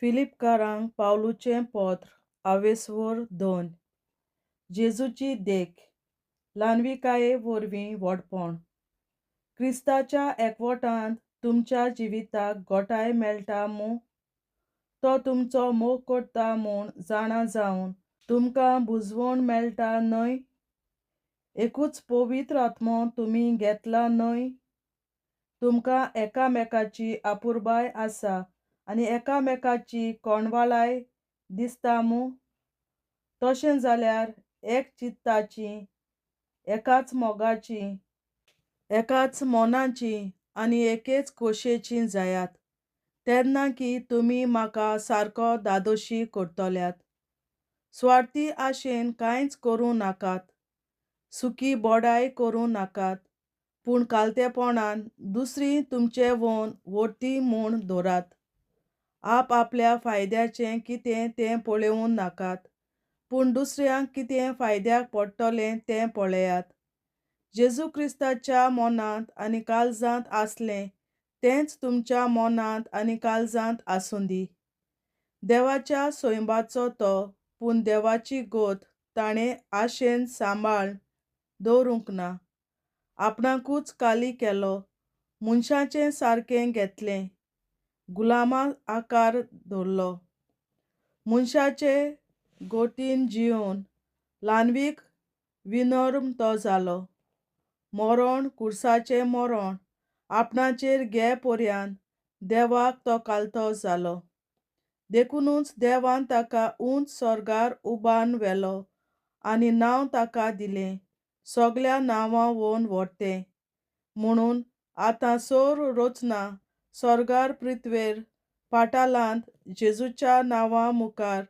फिलिपकारांक पावलुचें पत्र आवेसवर 2. जेजूची देख ल्हानविकाये वरवीं व्हडपण. क्रिस्ताच्या एकवटांत तुमच्या जिविताक गोटाय मेळटा तो तुमचो मोग करता म्हूण जाणा जावन तुमकां बुजवण मेळटा न्हय. एकूच पवित्र आत्मो तुमी घेतला न्हय. तुमकां एकामेकाची आपुरबाय आसा आनी एकामेकाची कोणवालाय दिसता तशें जाल्यार एक चित्ताची, एकाच मोगाची, एकाच मोनाची आनी एकेच खोशयेची जायात. तेन्ना की तुमी म्हाका सारको दादोशी करतल्यात. स्वार्थी आशेन कांयच करूं नाकात. सुखी बोडाय करूं नाकात. पूण कालतेपणान दुसरीं तुमचे वोन व्हरती म्हूण धरात. आपल्या फायद्याचें कितें तें पळोवूं नाकात, पूण दुसऱ्यांक कितें फायद्याक पडटलें तें पळयात. जेजू क्रिस्ताच्या मोनांत आनी काळजांत आसलें तेंच तुमच्या मोनांत आनी काळजांत आसूं दी. देवाच्या सोयंबाचो तो, पूण देवाची गोत ताणें आशेन सांबाळन दवरूंक ना. आपणाकूच खाली केलो, मनशाचें सारकें घेतलें, गुलामा आकार धरलो. मनशाचे गोटीन जिवन ल्हानवीक विनम्र तो जालो. मरण, कुर्साचें मरण आपणाचेर घे पर्यान देवाक तो कालतो जालो. देखूनच देवान ताका उंच स्वर्गार उबारून व्हेलो आनी नांव ताका दिलें सगल्या नांवां वोन व्हडतें. म्हणून आतां सोर रचना स्वर्गार पृथ्वेर पातालांत जेजूच्या नांवा मुखार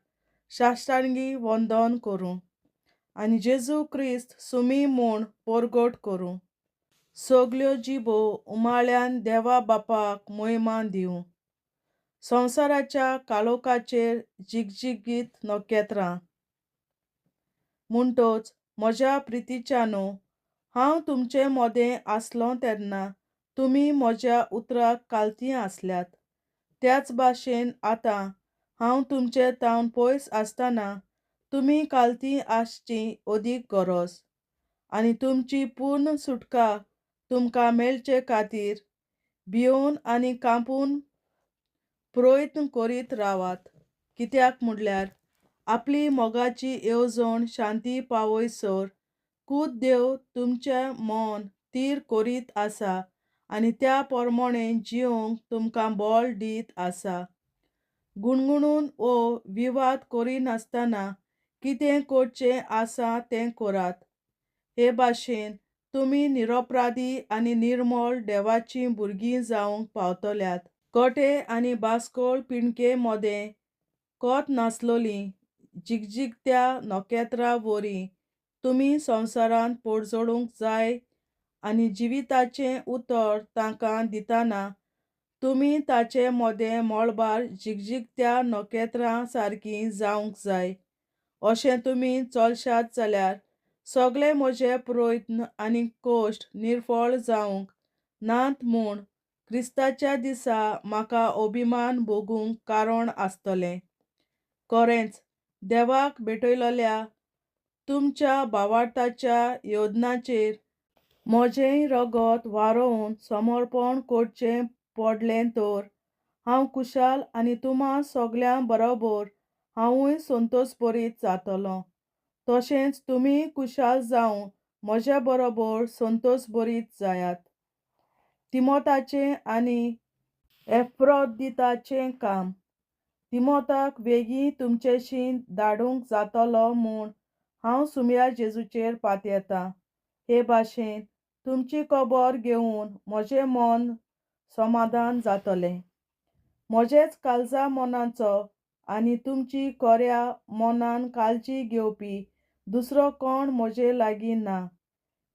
साश्टांगी वंदन करूं आनी जेजू क्रिस्त सुमी म्हूण परगट करूं. सगल्यो जिबो उमाळ्यान देवा बापाक महिमा दिवं. संवसाराच्या काळोखाचेर जिगजिगीत नखेत्रां म्हणटच म्हज्या प्रितीच्यानो, हांव तुमचे मोदें आसलों तेन्ना तुमी म्हज्या उतराक कालतीं आसल्यात. त्याच भाशेन आतां हांव तुमचे तावन पयस आसतना तुमी कालतीं आसची अदीक गरज. आनी तुमची पूर्ण सुटका तुमकां मेळचे खातीर भियोन आनी कांपून प्रयत्न करीत रावात. कित्याक म्हणल्यार आपली मोगाची येवजण शांती पावयसर खुद देव तुमचें मन थीर करीत आसा आनी त्या पोरमोणें जिवंक तुमकां बळ दीत आसा. गुणगुणून वो विवाद करिनासतना कितें करचें आसा तें करात. हे भाशेन तुमी निरपराधी आनी निर्मळ देवाचीं भुरगीं जावंक पावतल्यात. खोटे आनी भासकोळ पिणके मोदें कोत नासलोलीं जिगजिगत्या नखेत्रां वरी तुमी संवसारांत पडजोडूंक जाय आनी जिविताचें उतर तांकां दितना तुमी ताचे मोदें मळबार जिगजिगत्या नखेत्रां सारकीं जावंक जाय. अशें तुमी चलशात जाल्यार सगळे म्हजे प्रयत्न आनी कश्ट निर्फळ जावंक नात म्हूण क्रिस्ताच्या दिसा म्हाका अभिमान भोगूंक कारण आसतलें. खरेंच देवाक भेटयलोल्या तुमच्या भावार्थाच्या योजनाचेर म्हजेंय रगत वारोवन समर्पण करचें पडलें तर हांव खुशाल आनी तुम्हा सगल्यां बरोबर हांवूय संतोश भरीत जातलों. तशेंच तुमीय खुशाल जावन म्हजे बरोबर संतोश भरीत जायात. तिमोथाचें आनी एफ्रोदिताचें काम. तिमोथाक बेगीन तुमचेशीं धाडूंक जातलो म्हूण हांव सुम्या जेजूचेर पातयेतां. हे भाशेन तुमची खबर घेवन म्हजें मन समाधान जातलें. म्हजेच काळजा मोनाचो आनी तुमची खऱ्या मोनान काळजी घेवपी दुसरो कोण म्हजे लागीं ना.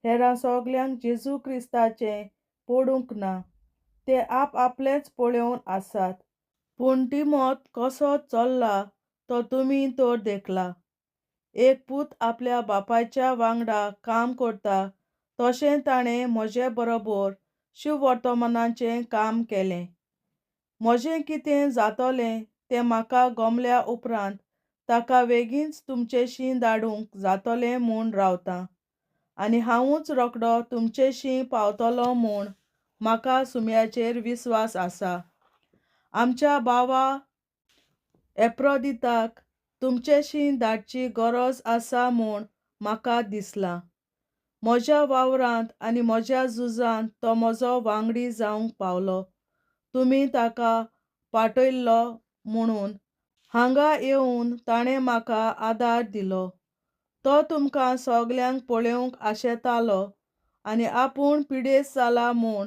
हेरां सगल्यांक जेजू क्रिस्ताचें पडूंक ना. ते आपलेंच पळोवन आसात. पूण तिमोथ कसो चल्ला तो तुमी तर देखला. एक पूत आपल्या बापायच्या वांगडा काम करता तशें ताणें म्हजे बरोबर शुभ वर्तमानाचें काम केलें. म्हजें कितें जातलें तें म्हाका गमल्या उपरांत ताका बेगीनच तुमचेशी धाडूंक जातलें म्हूण रावतां, आनी हांवूच रोखडो तुमचेशी पावतलों म्हूण म्हाका सुमयाचेर विस्वास आसा. आमच्या भावा एप्रोदिताक तुमचेशी धाडची गरज आसा म्हूण म्हाका दिसलां. म्हज्या वावरांत आनी म्हज्या झुजांत तो म्हजो वांगडी जावंक पावलो. तुमी ताका पाठयल्लो म्हणून हांगा येवन ताणें म्हाका आदार दिलो. तो तुमकां सगल्यांक पळोवंक आशेतालो आनी आपूण पिडेस्त जाला म्हूण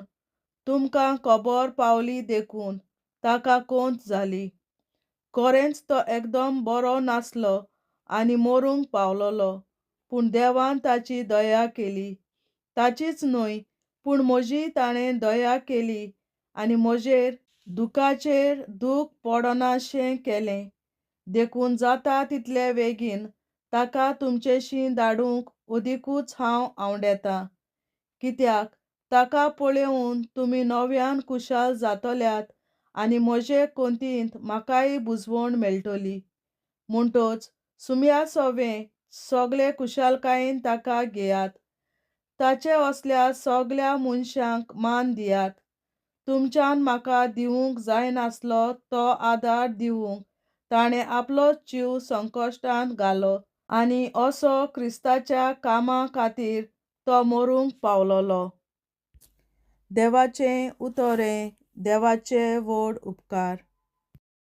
तुमकां खबर पावली देखून ताका खोंत जाली. खरेंच तो एकदम बरो नासलो आनी मरूंक पावलोलो, पूण देवान ताची दया केली. ताचीच न्हय, पूण म्हजी ताणें दया केली आनी म्हजेर दुखाचेर दूख पडनाशें केलें. देखून जाता तितले बेगीन ताका तुमचेशी धाडूंक अदिकूच हांव आंवडेतां, कित्याक ताका पळोवन तुमी नव्यान कुशाल जातल्यात आनी म्हजे खोंतींत म्हाकाय बुजवण मेळटली. म्हणटच सुमया सवें सगले कुशालकायेन ताका घेयात. ताचे असल्या सगल्या मनशांक मान दियात. तुमच्यान म्हाका दिवंक जायनासलो तो आदार दिवंक ताणें आपलो जीव संकश्टांत घालो आनी असो क्रिस्ताच्या कामा खातीर तो मरूंक पावलोलो. देवाचें उतोरें. देवाचे व्हड उपकार.